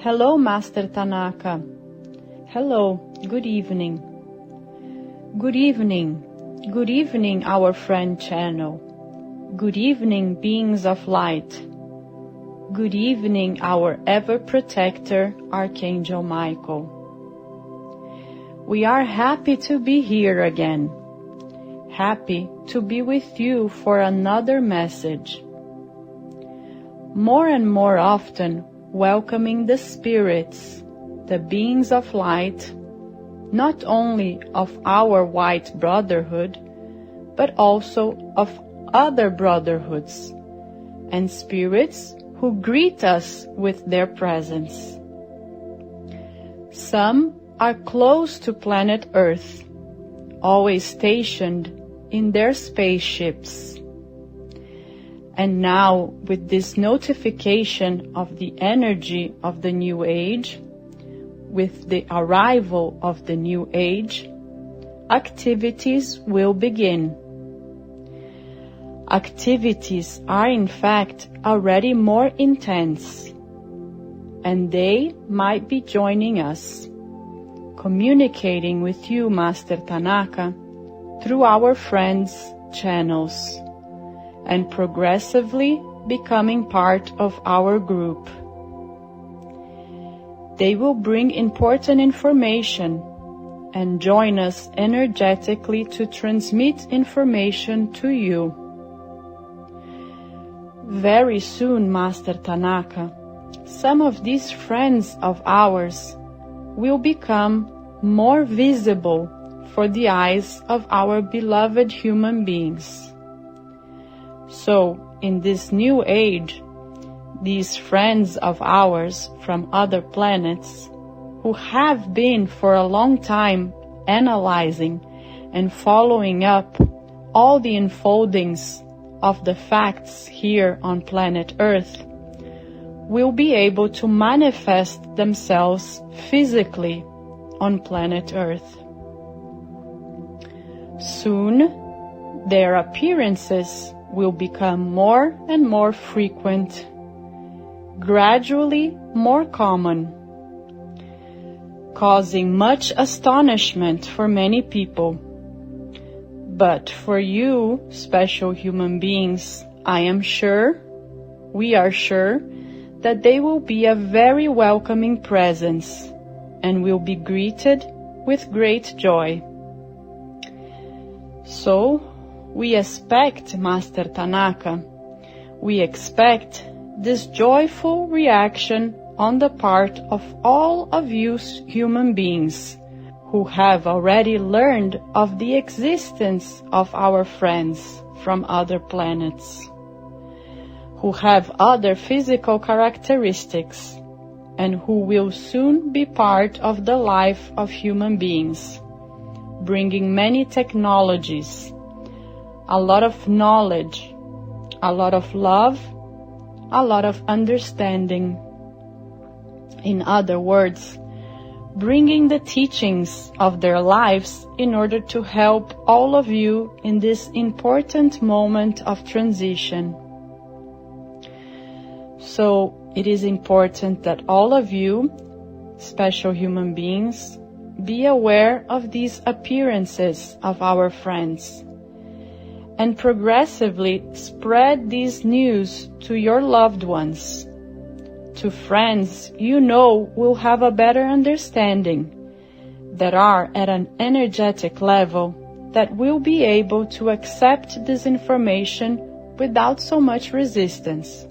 Hello, Master Tanaka. Hello, good evening. Good evening. Good evening, our friend channel. Good evening, beings of light. Good evening, our ever-protector, Archangel Michael. We are happy to be here again. Happy to be with you for another message. More and more often, welcoming the spirits, the beings of light, not only of our White Brotherhood, but also of other brotherhoods, and spirits who greet us with their presence. Some are close to planet Earth, always stationed in their spaceships. And now, with this notification of the energy of the New Age, with the arrival of the New Age, activities will begin. Activities are in fact already more intense, and they might be joining us, communicating with you, Master Tanaka, through our friends' channels, and progressively becoming part of our group. They will bring important information and join us energetically to transmit information to you. Very soon, Master Tanaka, some of these friends of ours will become more visible for the eyes of our beloved human beings. So, in this new age, these friends of ours from other planets, who have been for a long time analyzing and following up all the unfoldings of the facts here on planet Earth, will be able to manifest themselves physically on planet Earth. Soon, their appearances will become more and more frequent, gradually more common, causing much astonishment for many people. But for you, special human beings, I am sure, we are sure, that they will be a very welcoming presence and will be greeted with great joy. So, we expect, Master Tanaka, we expect this joyful reaction on the part of all of you human beings who have already learned of the existence of our friends from other planets, who have other physical characteristics, and who will soon be part of the life of human beings, bringing many technologies, a lot of knowledge, a lot of love, a lot of understanding. In other words, bringing the teachings of their lives in order to help all of you in this important moment of transition. So it is important that all of you, special human beings, be aware of these appearances of our friends, and progressively spread this news to your loved ones, to friends you know will have a better understanding, that are at an energetic level that will be able to accept this information without so much resistance.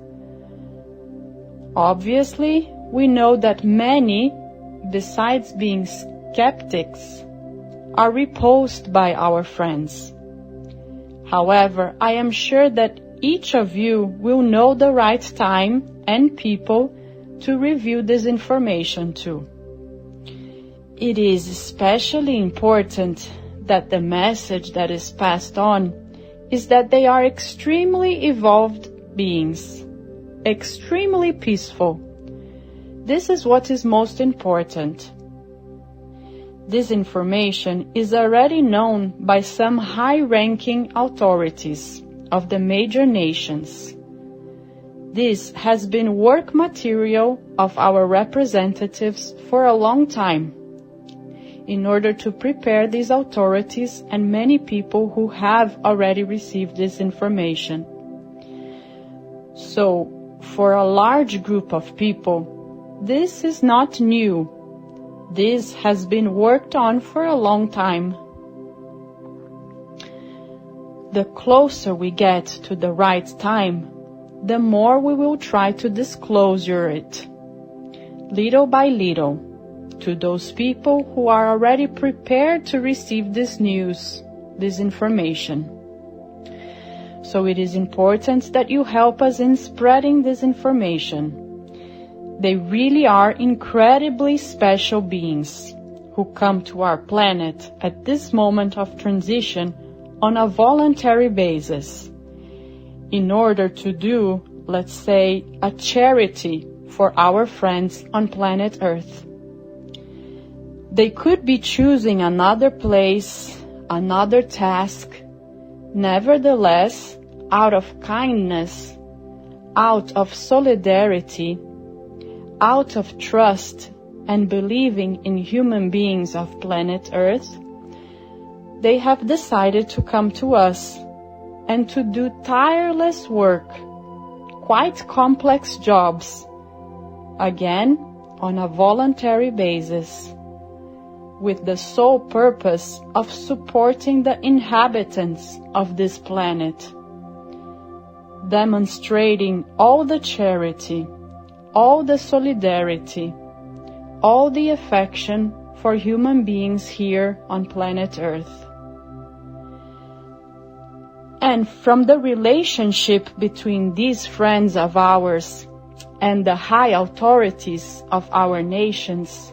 Obviously, we know that many, besides being skeptics, are repulsed by our friends. However, I am sure that each of you will know the right time and people to review this information to. It is especially important that the message that is passed on is that they are extremely evolved beings, extremely peaceful. This is what is most important. This information is already known by some high-ranking authorities of the major nations. This has been work material of our representatives for a long time, in order to prepare these authorities and many people who have already received this information. So, for a large group of people, this is not new. This has been worked on for a long time. The closer we get to the right time, the more we will try to disclosure it, little by little, to those people who are already prepared to receive this news, this information. So it is important that you help us in spreading this information. They really are incredibly special beings who come to our planet at this moment of transition on a voluntary basis, in order to do, let's say, a charity for our friends on planet Earth. They could be choosing another place, another task. Nevertheless, out of kindness, out of solidarity, out of trust and believing in human beings of planet Earth, they have decided to come to us and to do tireless work, quite complex jobs, again on a voluntary basis, with the sole purpose of supporting the inhabitants of this planet, demonstrating all the charity, all the solidarity, all the affection for human beings here on planet Earth. And from the relationship between these friends of ours and the high authorities of our nations,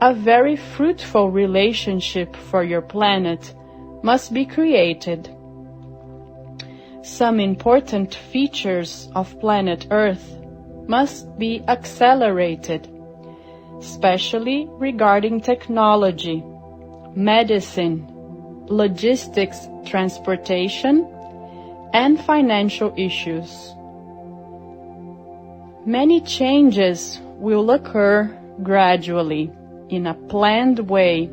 a very fruitful relationship for your planet must be created. Some important features of planet Earth must be accelerated, especially regarding technology, medicine, logistics, transportation, and financial issues. Many changes will occur gradually, in a planned way,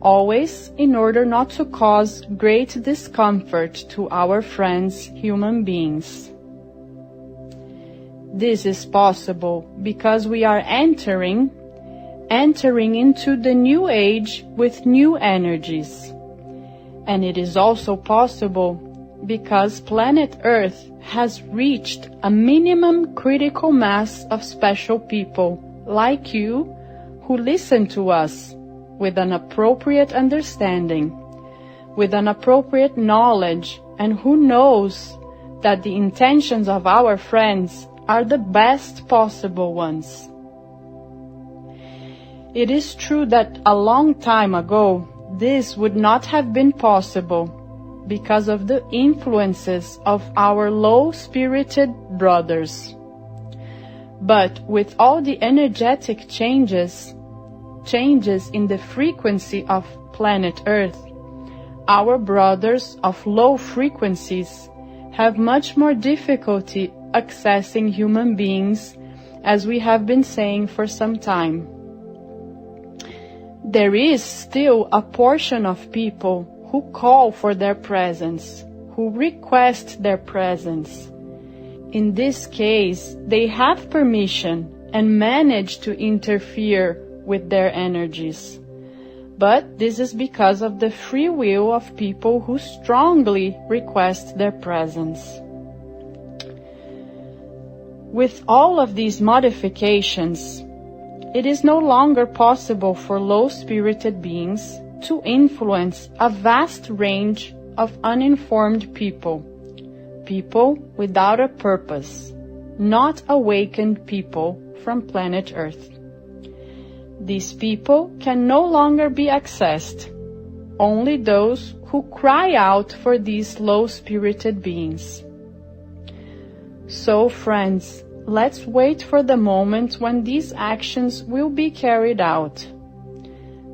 always in order not to cause great discomfort to our friends, human beings. This is possible because we are entering into the new age with new energies. And it is also possible because planet Earth has reached a minimum critical mass of special people like you who listen to us with an appropriate understanding, with an appropriate knowledge, and who knows that the intentions of our friends are the best possible ones. It is true that a long time ago, this would not have been possible because of the influences of our low-spirited brothers. But with all the energetic changes in the frequency of planet Earth, our brothers of low frequencies have much more difficulty accessing human beings, as we have been saying for some time. There is still a portion of people who call for their presence, who request their presence. In this case, they have permission and manage to interfere with their energies. But this is because of the free will of people who strongly request their presence. With all of these modifications, it is no longer possible for low-spirited beings to influence a vast range of uninformed people, people without a purpose, not awakened people from planet Earth. These people can no longer be accessed, only those who cry out for these low-spirited beings. So, friends, let's wait for the moment when these actions will be carried out.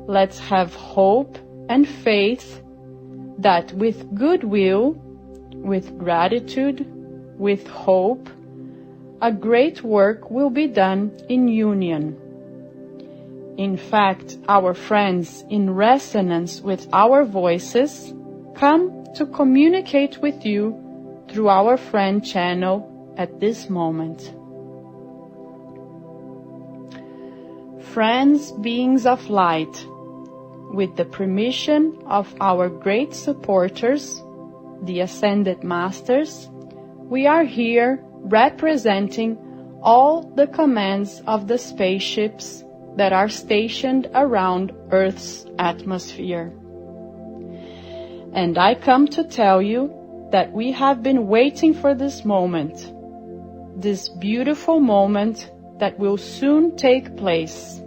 let's have hope and faith that with goodwill, with gratitude, with hope, a great work will be done in union. In fact, our friends, in resonance with our voices, come to communicate with you through our friend channel at this moment. Friends, beings of light, with the permission of our great supporters, the Ascended Masters, we are here representing all the commands of the spaceships that are stationed around Earth's atmosphere. And I come to tell you that we have been waiting for this moment, this beautiful moment that will soon take place.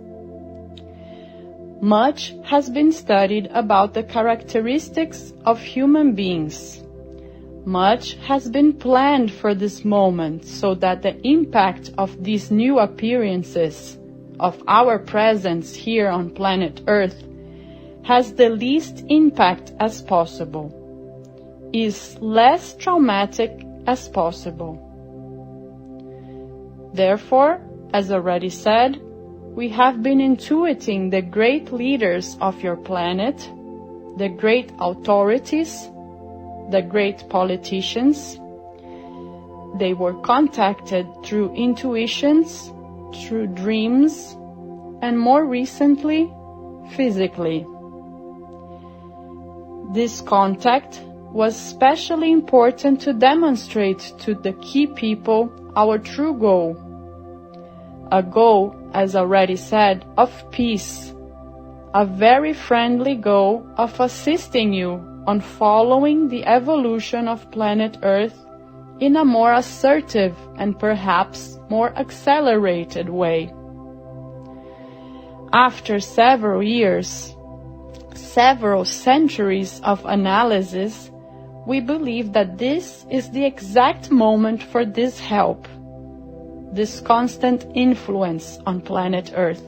Much has been studied about the characteristics of human beings. Much has been planned for this moment so that the impact of these new appearances, of our presence here on planet Earth, has the least impact as possible, is less traumatic as possible. Therefore, as already said, we have been intuiting the great leaders of your planet, the great authorities, the great politicians. They were contacted through intuitions, through dreams, and more recently, physically. This contact was especially important to demonstrate to the key people our true goal. A goal, as already said, of peace. A very friendly goal of assisting you on following the evolution of planet Earth in a more assertive and perhaps more accelerated way. After several years, several centuries of analysis, we believe that this is the exact moment for this help, this constant influence on planet Earth.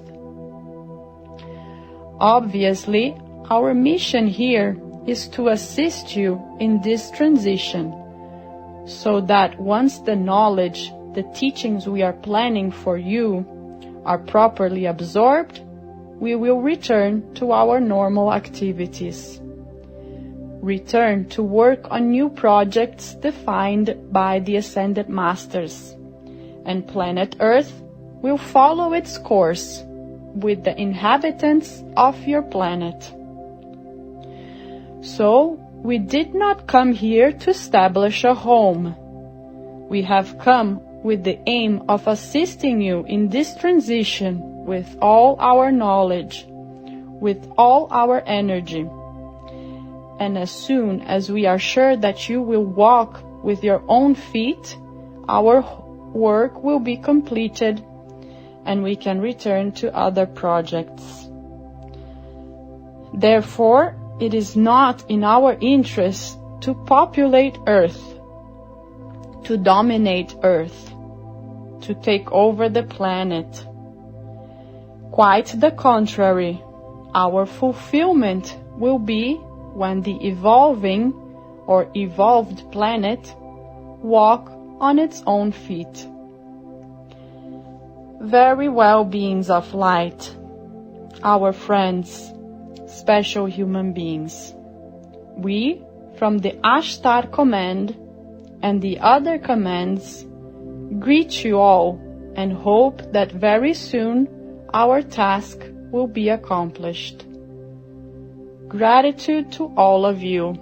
Obviously, our mission here is to assist you in this transition, so that once the knowledge, the teachings we are planning for you are properly absorbed, we will return to our normal activities. Return to work on new projects defined by the Ascended Masters, and planet Earth will follow its course with the inhabitants of your planet. So, we did not come here to establish a home. We have come with the aim of assisting you in this transition with all our knowledge, with all our energy. And as soon as we are sure that you will walk with your own feet, our work will be completed and we can return to other projects. Therefore, it is not in our interest to populate Earth, to dominate Earth, to take over the planet. Quite the contrary, our fulfillment will be when the evolving or evolved planet walk on its own feet. Very well, beings of light, our friends, special human beings. We, from the Ashtar Command and the other commands, greet you all and hope that very soon our task will be accomplished. Gratitude to all of you.